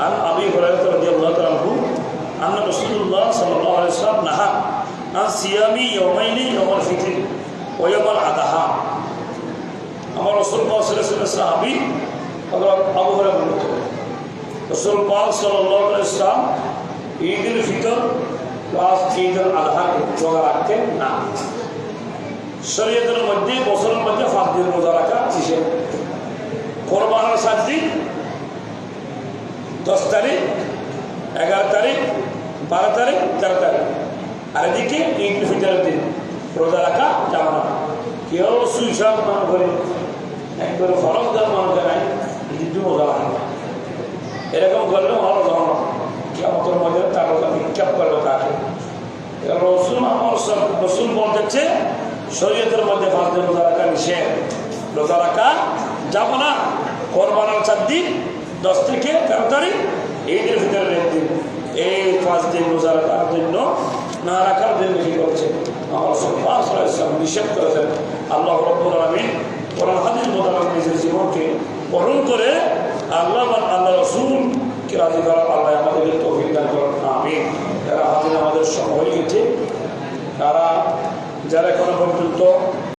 عن أبي هريرة رضي الله عنه أن رسول الله صلى الله عليه وسلم نهى عن صيام يومين يوم الفطر ويوم الأضحى আমার রাসূল পাক সাল্লাল্লাহু আলাইহি ওয়াসাল্লাম সাহাবী হযরত আবু হুরায়রা বলেন রাসূল পাক সাল্লাল্লাহু আলাইহি ওয়াসাল্লাম ঈদুল ফিতর প্লাস ঈদুল আযহা রোজা রাখতেন না। শরীয়তের মধ্যে বছরের মধ্যে 5 দিন রোজা রাখা নিষেধ। কোরবানির 7 দিন, 10 তারিখ, 11 তারিখ, 12 তারিখ, 13 তারিখ, আর এদিকে ঈদুল ফিতরের দিন রোজা রাখা যাবে না। কেউ সুইসাব মনে করে একবারে ফরজ দেওয়ার মনে করে নাই কিন্তু রোজা রাখা এরকম করলে ভালো যাওয়া না। কিয়ামতের মধ্যে তার রোজা নিক্ষেপ করবে তাকে। রসুল বলতেছে শরীয়তের মধ্যে 5 দিন রোজা রাখা নিষেধ, রোজা রাখা যাবো না। কোরবানির 4 দিন, 10 থেকে 13 তারিখ, ঈদের ফিতরের একদিন, এই 5 দিন রোজা রাখার জন্য না রাখার জন্য কি করছে নিষেধ করেছেন। আল্লাহ রাব্বুল আলামিন কোরআন হাদিস মোতাবেক নিজের জীবনকে গ্রহণ করে আল্লাহ রসুলকে রাজি করার আল্লাহ আমাদেরকে তৌফিক দান করেন, আমিন। যারা হাজির আমাদের সময় হয়ে গেছে, যারা এখনো পর্যন্ত